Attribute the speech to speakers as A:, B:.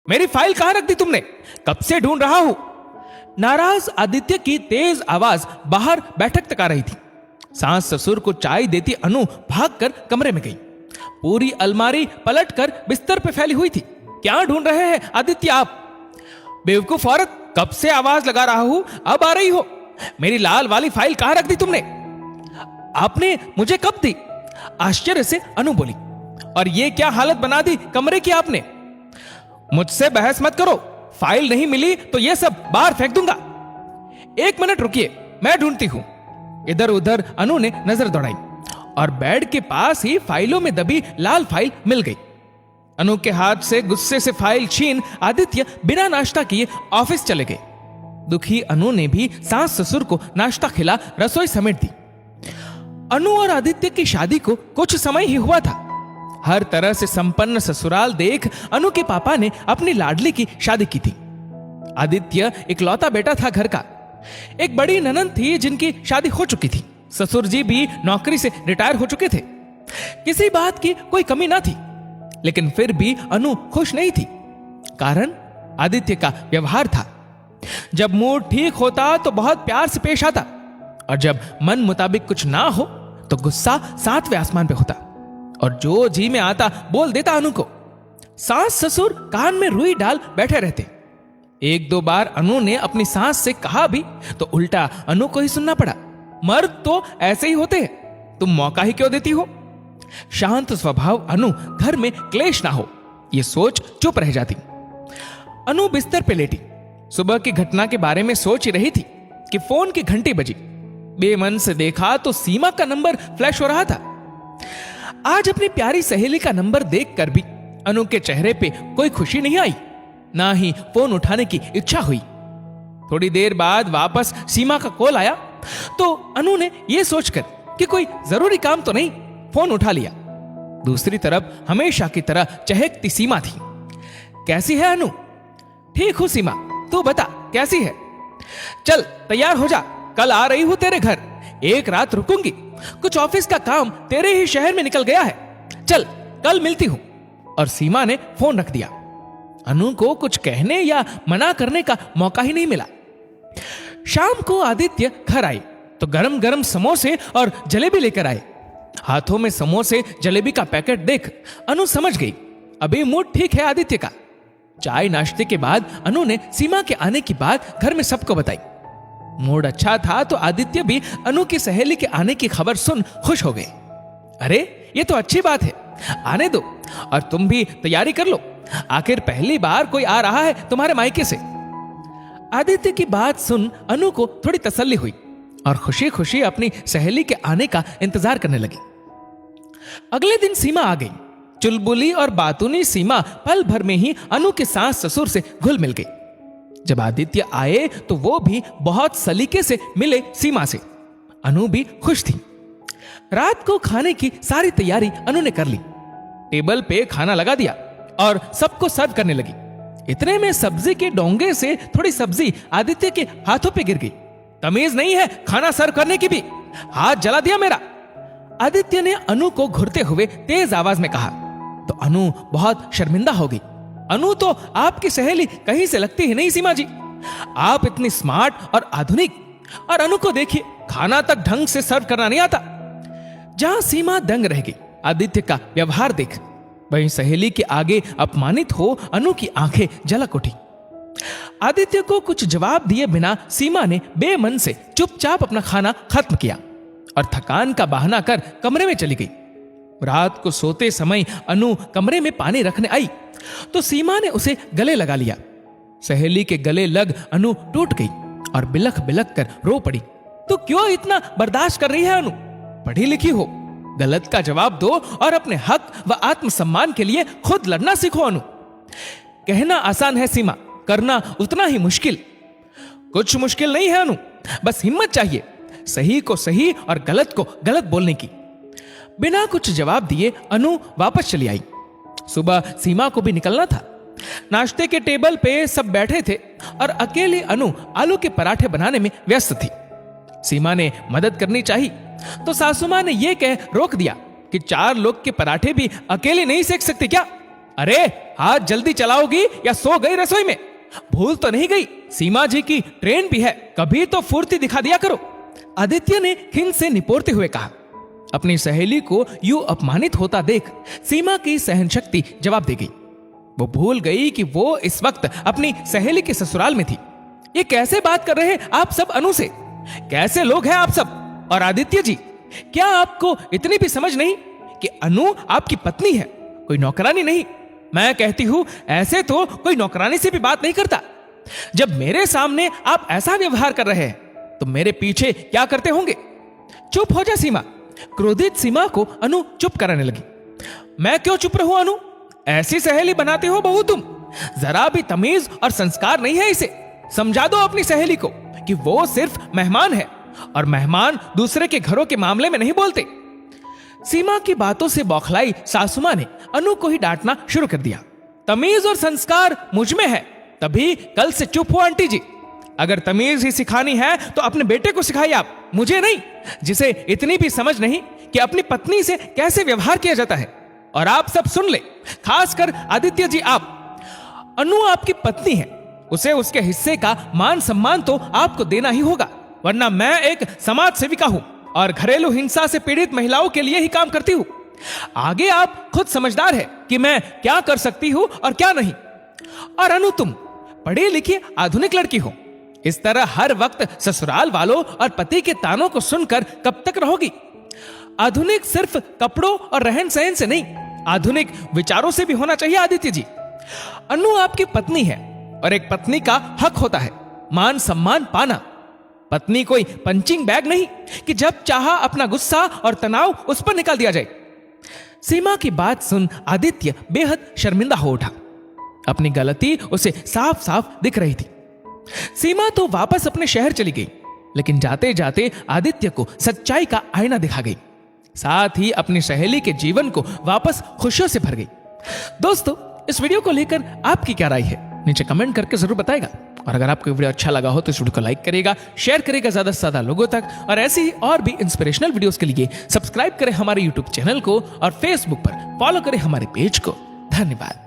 A: मेरी फाइल कहां रख दी तुमने? कब से ढूंढ रहा हूं। नाराज आदित्य की तेज आवाज बाहर बैठक तक आ रही थी। सास ससुर को चाय देती अनु भागकर कमरे में गई। पूरी अलमारी पलटकर बिस्तर पे फैली हुई थी। क्या ढूंढ रहे हैं आदित्य आप? बेवकूफ औरत, कब से आवाज लगा रहा हूं, अब आ रही हो। मेरी लाल वाली फाइल कहां रख दी तुमने? आपने मुझे कब दी? आश्चर्य से अनु बोली। और ये क्या हालत बना दी कमरे की आपने? मुझसे बहस मत करो। फाइल नहीं मिली तो ये सब बाहर फेंक दूंगा। 1 मिनट रुकिए, मैं ढूंढती हूं। इधर उधर अनु ने नजर दौड़ाई और बेड के पास ही फाइलों में दबी लाल फाइल मिल गई। अनु के हाथ से गुस्से से फाइल छीन आदित्य बिना नाश्ता किए ऑफिस चले गए। दुखी अनु ने भी सास ससुर को नाश्ता खिला रसोई समेट दी। अनु और आदित्य की शादी को कुछ समय ही हुआ था। हर तरह से संपन्न ससुराल देख अनु के पापा ने अपनी लाडली की शादी की थी। आदित्य इकलौता बेटा था घर का। एक बड़ी ननंद थी जिनकी शादी हो चुकी थी। ससुर जी भी नौकरी से रिटायर हो चुके थे। किसी बात की कोई कमी ना थी, लेकिन फिर भी अनु खुश नहीं थी। कारण आदित्य का व्यवहार था। जब मूड ठीक होता तो बहुत प्यार से पेश आता, और जब मन मुताबिक कुछ ना हो तो गुस्सा 7वें आसमान पे होता और जो जी में आता बोल देता अनु को। सास ससुर कान में रुई डाल बैठे रहते। 1-2 बार अनु ने अपनी सास से कहा भी तो उल्टा अनु को ही सुनना पड़ा। मर्द तो ऐसे ही होते हैं, तुम मौका ही क्यों देती हो? शांत स्वभाव अनु घर में क्लेश ना हो यह सोच चुप रह जाती। अनु बिस्तर पे लेटी सुबह की घटना के बारे में सोच ही रही थी कि फोन की घंटी बजी। बेमन से देखा तो सीमा का नंबर फ्लैश हो रहा था। आज अपनी प्यारी सहेली का नंबर देखकर भी अनु के चेहरे पे कोई खुशी नहीं आई, ना ही फोन उठाने की इच्छा हुई। थोड़ी देर बाद वापस सीमा का कॉल आया तो अनु ने यह सोचकर कि कोई जरूरी काम तो नहीं, फोन उठा लिया। दूसरी तरफ हमेशा की तरह चहकती सीमा थी। कैसी है अनु? ठीक हूं सीमा, तू बता कैसी है? चल तैयार हो जा, कल आ रही हूं तेरे घर। 1 रात रुकूंगी, कुछ ऑफिस का काम तेरे ही शहर में निकल गया है। चल कल मिलती हूं। और सीमा ने फोन रख दिया। अनु को कुछ कहने या मना करने का मौका ही नहीं मिला। शाम को आदित्य घर आए तो गरम गरम समोसे और जलेबी लेकर आए। हाथों में समोसे जलेबी का पैकेट देख अनु समझ गई अभी मूड ठीक है आदित्य का। चाय नाश्ते के बाद अनु ने सीमा के आने की बात घर में सबको बताई। मूड अच्छा था तो आदित्य भी अनु की सहेली के आने की खबर सुन खुश हो गए। अरे ये तो अच्छी बात है, आने दो और तुम भी तैयारी कर लो, आखिर पहली बार कोई आ रहा है तुम्हारे मायके से। आदित्य की बात सुन अनु को थोड़ी तसल्ली हुई और खुशी खुशी अपनी सहेली के आने का इंतजार करने लगी। अगले दिन सीमा आ गई। चुलबुली और बातूनी सीमा पल भर में ही अनु के सास ससुर से घुल मिल गई। जब आदित्य आए तो वो भी बहुत सलीके से मिले सीमा से। अनु भी खुश थी। रात को खाने की सारी तैयारी अनु ने कर ली। टेबल पे खाना लगा दिया और सबको सर्व करने लगी। इतने में सब्जी के डोंगे से थोड़ी सब्जी आदित्य के हाथों पे गिर गई। तमीज नहीं है खाना सर्व करने की भी, हाथ जला दिया मेरा। आदित्य ने अनु को घुरते हुए तेज आवाज में कहा तो अनु बहुत शर्मिंदा हो गई। अनु तो आपकी सहेली कहीं से लगती ही नहीं सीमा जी। आप इतनी स्मार्ट और आधुनिक, और अनु को देखिए खाना तक ढंग से सर्व करना नहीं आता। जहां सीमा दंग रह गई आदित्य का व्यवहार देख, वहीं सहेली के आगे अपमानित हो अनु की आंखें झलक उठी। आदित्य को कुछ जवाब दिए बिना सीमा ने बेमन से चुपचाप अपना खाना खत्म किया और थकान का बहाना कर कमरे में चली गई। रात को सोते समय अनु कमरे में पानी रखने आई तो सीमा ने उसे गले लगा लिया। सहेली के गले लग अनु टूट गई और बिलख बिलख कर रो पड़ी। तो क्यों इतना बर्दाश्त कर रही है अनु? पढ़ी लिखी हो, गलत का जवाब दो और अपने हक व आत्मसम्मान के लिए खुद लड़ना सीखो अनु। कहना आसान है सीमा, करना उतना ही मुश्किल। कुछ मुश्किल नहीं है अनु, बस हिम्मत चाहिए सही को सही और गलत को गलत बोलने की। बिना कुछ जवाब दिए अनु वापस चली आई। सुबह सीमा को भी निकलना था। नाश्ते के टेबल पे सब बैठे थे और अकेली अनु आलू के पराठे बनाने में व्यस्त थी। सीमा ने मदद करनी चाहिए तो सासू मां ने यह कह रोक दिया कि 4 लोग के पराठे भी अकेले नहीं सेक सकते क्या? अरे हाथ जल्दी चलाओगी या सो गई रसोई में? भूल तो नहीं गई, सीमा जी की ट्रेन भी है, कभी तो फुर्ती दिखा दिया करो। आदित्य ने खिन से निपोरते हुए कहा। अपनी सहेली को यूं अपमानित होता देख सीमा की सहनशक्ति जवाब दे गई। वो भूल गई कि वो इस वक्त अपनी सहेली के ससुराल में थी। ये कैसे बात कर रहे हैं आप सब अनु से? कैसे लोग हैं आप सब? और आदित्य जी, क्या आपको इतनी भी समझ नहीं कि अनु आपकी पत्नी है, कोई नौकरानी नहीं? मैं कहती हूं ऐसे तो कोई नौकरानी से भी बात नहीं करता। जब मेरे सामने आप ऐसा व्यवहार कर रहे हैं तो मेरे पीछे क्या करते होंगे? चुप हो जा सीमा। क्रोधित सीमा को अनु चुप कराने लगी। मैं क्यों चुप रहूं अनु? ऐसी सहेली बनाते हो बहू तुम? जरा भी तमीज और संस्कार नहीं है इसे। समझा दो अपनी सहेली को कि वो सिर्फ मेहमान है और मेहमान दूसरे के घरों के मामले में नहीं बोलते। सीमा की बातों से बौखलाई सासुमा ने अनु को ही डांटना शुरू कर दिया। तमीज और संस्कार मुझ में है, तभी कल से चुप हो आंटी जी। अगर तमीज ही सिखानी है तो अपने बेटे को सिखाइए आप, मुझे नहीं, जिसे इतनी भी समझ नहीं कि अपनी पत्नी से कैसे व्यवहार किया जाता है। और आप सब सुन ले, खासकर आदित्य जी, आप, अनु आपकी पत्नी है, उसे उसके हिस्से का मान सम्मान तो आपको देना ही होगा, वरना मैं एक समाज सेविका हूं और घरेलू हिंसा से पीड़ित महिलाओं के लिए ही काम करती हूं। आगे आप खुद समझदार है कि मैं क्या कर सकती हूं और क्या नहीं। और अनु, तुम पढ़ी लिखी आधुनिक लड़की हो, इस तरह हर वक्त ससुराल वालों और पति के तानों को सुनकर कब तक रहोगी? आधुनिक सिर्फ कपड़ों और रहन सहन से नहीं, आधुनिक विचारों से भी होना चाहिए आदित्य जी। अनु आपकी पत्नी है और एक पत्नी का हक होता है मान सम्मान पाना। पत्नी कोई पंचिंग बैग नहीं कि जब चाहा अपना गुस्सा और तनाव उस पर निकाल दिया जाए। सीमा की बात सुन आदित्य बेहद शर्मिंदा हो उठा। अपनी गलती उसे साफ साफ दिख रही थी। सीमा तो वापस अपने शहर चली गई, लेकिन जाते जाते आदित्य को सच्चाई का आईना दिखा गई, साथ ही अपनी सहेली के जीवन को वापस खुशियों से भर गई। दोस्तों, इस वीडियो को लेकर आपकी क्या राय है नीचे कमेंट करके जरूर बताएगा। और अगर आपको वीडियो अच्छा लगा हो तो इस वीडियो को लाइक करेगा, शेयर करेगा ज्यादा से ज्यादा लोगों तक, और ऐसी और भी इंस्पिरेशनल वीडियोस के लिए सब्सक्राइब करें हमारे यूट्यूब चैनल को और फेसबुक पर फॉलो करें हमारे पेज को। धन्यवाद।